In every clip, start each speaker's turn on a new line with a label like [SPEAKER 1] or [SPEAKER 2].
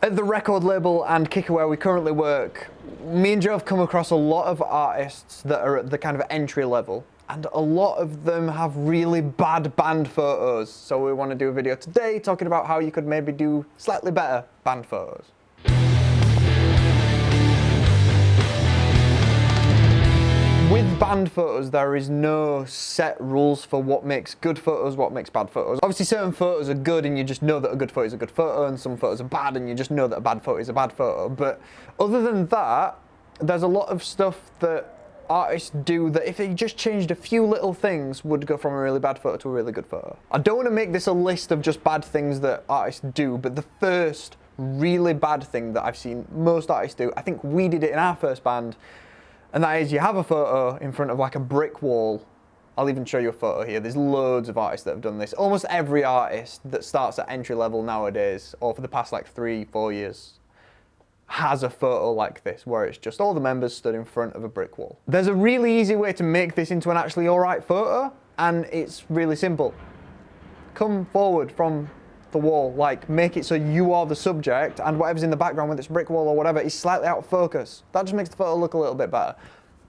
[SPEAKER 1] At the record label and Kicker where we currently work, me and Joe have come across a lot of artists that are at the kind of entry level, and a lot of them have really bad band photos. So we want to do a video today talking about how you could maybe do slightly better band photos. With band photos, there is no set rules for what makes good photos, what makes bad photos. Obviously, certain photos are good and you just know that a good photo is a good photo, and some photos are bad and you just know that a bad photo is a bad photo. But other than that, there's a lot of stuff that artists do that if they just changed a few little things would go from a really bad photo to a really good photo. I don't want to make this a list of just bad things that artists do, but the first really bad thing that I've seen most artists do, I think we did it in our first band, and that is you have a photo in front of like a brick wall. I'll even show you a photo here. There's loads of artists that have done this. Almost every artist that starts at entry level nowadays, or for the past like 3-4 years, has a photo like this, where it's just all the members stood in front of a brick wall. There's a really easy way to make this into an actually alright photo, and it's really simple. Come forward from the wall, like make it so you are the subject and whatever's in the background, whether it's a brick wall or whatever, is slightly out of focus. That just makes the photo look a little bit better.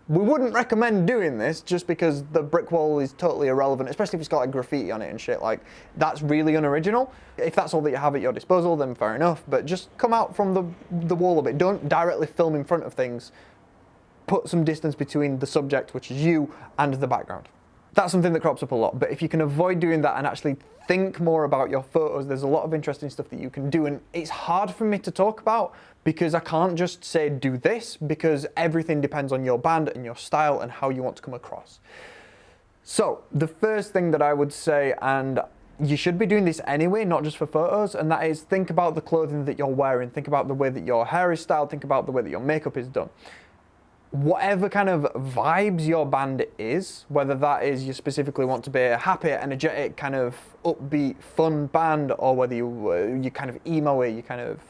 [SPEAKER 1] We wouldn't recommend doing this just because the brick wall is totally irrelevant, especially if it's got like graffiti on it and shit. Like, that's really unoriginal. If that's all that you have at your disposal, then fair enough, but just come out from the wall a bit. Don't directly film in front of things. Put some distance between the subject, which is you, and the background. That's something that crops up a lot, but if you can avoid doing that and actually think more about your photos, there's a lot of interesting stuff that you can do, and it's hard for me to talk about because I can't just say do this, because everything depends on your band and your style and how you want to come across. So the first thing that I would say, and you should be doing this anyway, not just for photos, and that is think about the clothing that you're wearing, think about the way that your hair is styled, think about the way that your makeup is done. Whatever kind of vibes your band is, whether that is you specifically want to be a happy, energetic, kind of upbeat, fun band, or whether you kind of emo-y, you kind of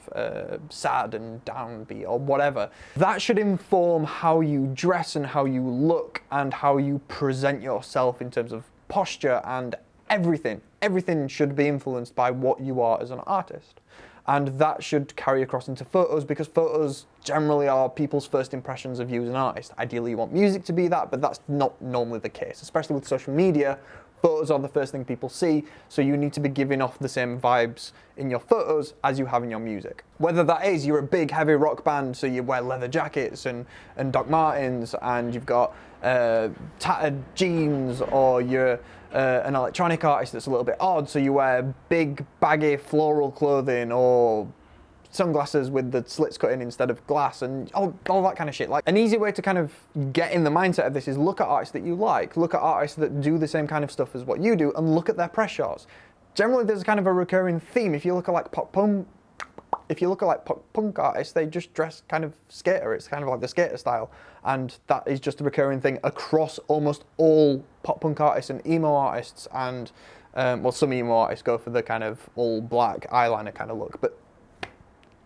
[SPEAKER 1] sad and downbeat, or whatever, that should inform how you dress and how you look and how you present yourself in terms of posture and everything. Everything should be influenced by what you are as an artist. And that should carry across into photos, because photos generally are people's first impressions of you as an artist. Ideally you want music to be that, but that's not normally the case. Especially with social media, photos are the first thing people see, so you need to be giving off the same vibes in your photos as you have in your music. Whether that is you're a big heavy rock band, so you wear leather jackets and Doc Martens, and you've got tattered jeans, or you're an electronic artist that's a little bit odd, so you wear big baggy floral clothing, or sunglasses with the slits cut in instead of glass, and all that kind of shit. Like, an easy way to kind of get in the mindset of this is look at artists that you like, look at artists that do the same kind of stuff as what you do, and look at their press shots. Generally there's kind of a recurring theme. If you look at like pop punk artists, they just dress kind of skater. It's kind of like the skater style, and that is just a recurring thing across almost all pop punk artists and emo artists, and well, some emo artists go for the kind of all black eyeliner kind of look, but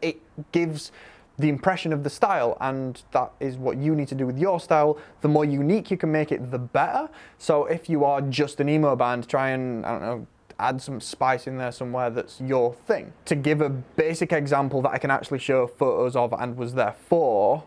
[SPEAKER 1] it gives the impression of the style, and that is what you need to do with your style. The more unique you can make it, the better. So if you are just an emo band, try and, I don't know, add some spice in there somewhere that's your thing. To give a basic example that I can actually show photos of and was there for,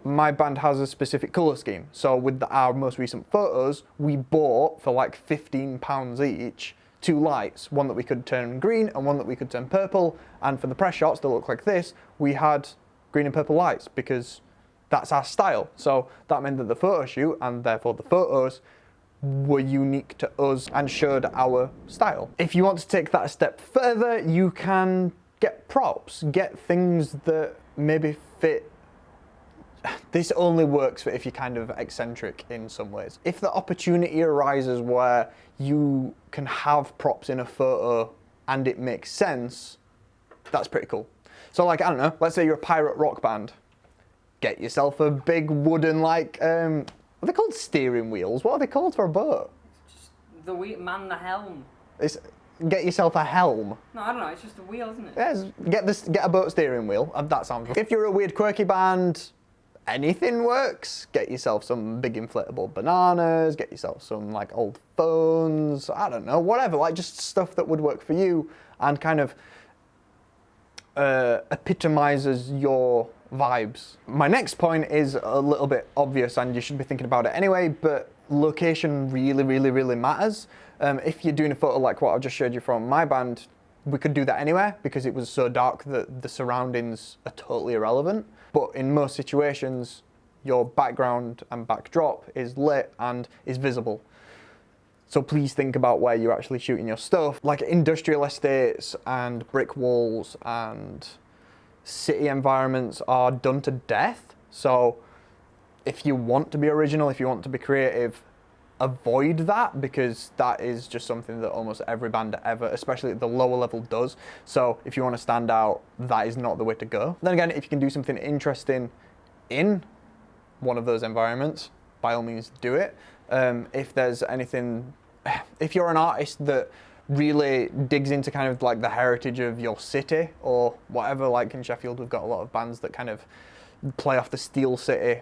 [SPEAKER 1] my band has a specific colour scheme. So with our most recent photos, we bought for like £15 each 2 lights, one that we could turn green and one that we could turn purple, and for the press shots that look like this, we had green and purple lights because that's our style. So that meant that the photo shoot, and therefore the photos, were unique to us and showed our style. If you want to take that a step further, you can get props, get things that maybe fit. This only works for if you're kind of eccentric in some ways. If the opportunity arises where you can have props in a photo and it makes sense, that's pretty cool. So like, I don't know, let's say you're a pirate rock band. Get yourself a big wooden, like, are they called steering wheels? What are they called for a boat?
[SPEAKER 2] Just the helm.
[SPEAKER 1] Get yourself a helm.
[SPEAKER 2] No, I don't know, it's just a wheel, isn't it?
[SPEAKER 1] Yeah, get a boat steering wheel. That sounds right. If you're a weird quirky band, anything works. Get yourself some big inflatable bananas, get yourself some like old phones, I don't know, whatever, like just stuff that would work for you, and kind of epitomizes your vibes. My next point is a little bit obvious and you should be thinking about it anyway, but location really matters. If you're doing a photo like what I just showed you from my band, we could do that anywhere because it was so dark that the surroundings are totally irrelevant. But in most situations, your background and backdrop is lit and is visible. So please think about where you're actually shooting your stuff. Like industrial estates and brick walls and city environments are done to death. So if you want to be original, if you want to be creative, avoid that, because that is just something that almost every band ever, especially at the lower level, does. So if you want to stand out, that is not the way to go. Then again, if you can do something interesting in one of those environments, by all means do it. If there's anything, if you're an artist that really digs into kind of like the heritage of your city or whatever, like in Sheffield we've got a lot of bands that kind of play off the Steel City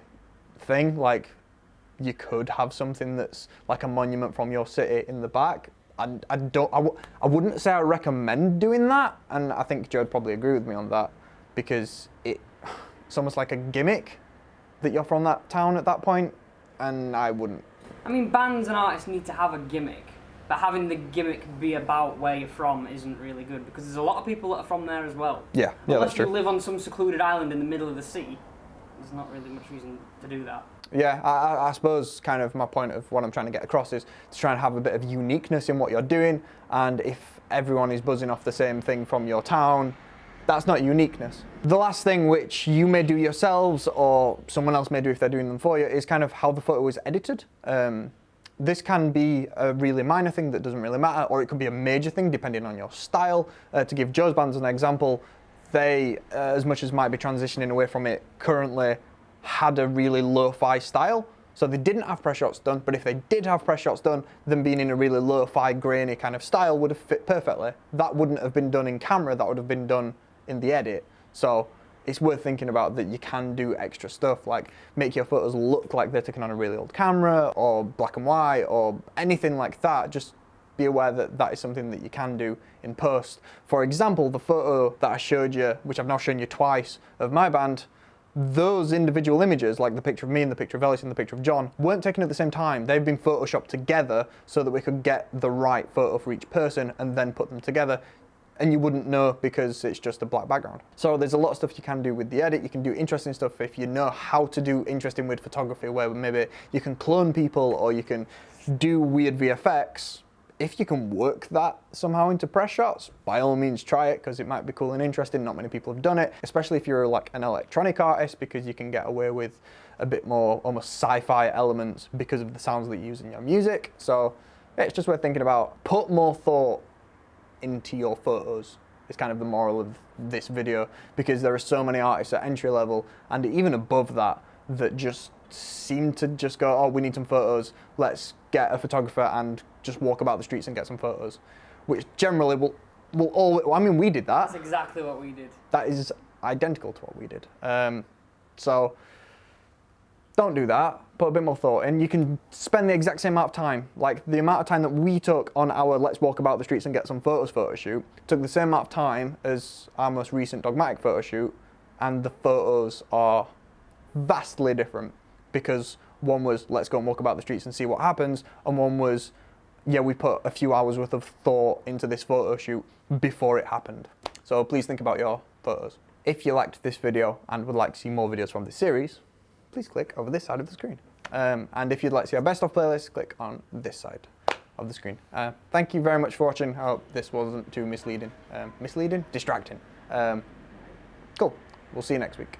[SPEAKER 1] thing, like you could have something that's like a monument from your city in the back. I wouldn't say I recommend doing that, and I think Joe'd probably agree with me on that, because it's almost like a gimmick that you're from that town at that point, and I wouldn't.
[SPEAKER 2] I mean, bands and artists need to have a gimmick, but having the gimmick be about where you're from isn't really good, because there's a lot of people that are from there as well.
[SPEAKER 1] Yeah,
[SPEAKER 2] Unless
[SPEAKER 1] that's true.
[SPEAKER 2] you live on some secluded island in the middle of the sea, there's not really much reason to do that.
[SPEAKER 1] Yeah, I suppose kind of my point of what I'm trying to get across is to try and have a bit of uniqueness in what you're doing, and if everyone is buzzing off the same thing from your town, that's not uniqueness. The last thing, which you may do yourselves or someone else may do if they're doing them for you, is kind of how the photo is edited. This can be a really minor thing that doesn't really matter, or it could be a major thing depending on your style. To give Joe's band an example, they, as much as might be transitioning away from it currently, had a really lo-fi style. So they didn't have press shots done, but if they did have press shots done, them being in a really lo-fi, grainy kind of style would have fit perfectly. That wouldn't have been done in camera, that would have been done in the edit. So it's worth thinking about that you can do extra stuff, like make your photos look like they're taken on a really old camera, or black and white, or anything like that. Just be aware that that is something that you can do in post. For example, the photo that I showed you, which I've now shown you twice, of my band, those individual images, like the picture of me and the picture of Ellis and the picture of John, weren't taken at the same time. They've been photoshopped together so that we could get the right photo for each person and then put them together. And you wouldn't know because it's just a black background. So there's a lot of stuff you can do with the edit. You can do interesting stuff if you know how to do interesting weird photography, where maybe you can clone people or you can do weird VFX. If you can work that somehow into press shots, by all means try it, because it might be cool and interesting. Not many people have done it, especially if you're like an electronic artist, because you can get away with a bit more almost sci-fi elements because of the sounds that you use in your music. So yeah, it's just worth thinking about. Put more thought into your photos is kind of the moral of this video, because there are so many artists at entry level and even above that that just seem to just go, oh, we need some photos, let's get a photographer and just walk about the streets and get some photos, which generally will always, I mean, we did that.
[SPEAKER 2] That's exactly what we did.
[SPEAKER 1] That is identical to what we did. So don't do that. Put a bit more thought in. You can spend the exact same amount of time, like the amount of time that we took on our let's walk about the streets and get some photos photo shoot, took the same amount of time as our most recent Dogmatic photo shoot, and the photos are vastly different, because one was let's go and walk about the streets and see what happens, and one was, yeah, we put a few hours worth of thought into this photo shoot before it happened. So please think about your photos. If you liked this video and would like to see more videos from this series, please click over this side of the screen. And if you'd like to see our best of playlist, click on this side of the screen. Thank you very much for watching. I hope this wasn't too misleading. Distracting. Cool. We'll see you next week.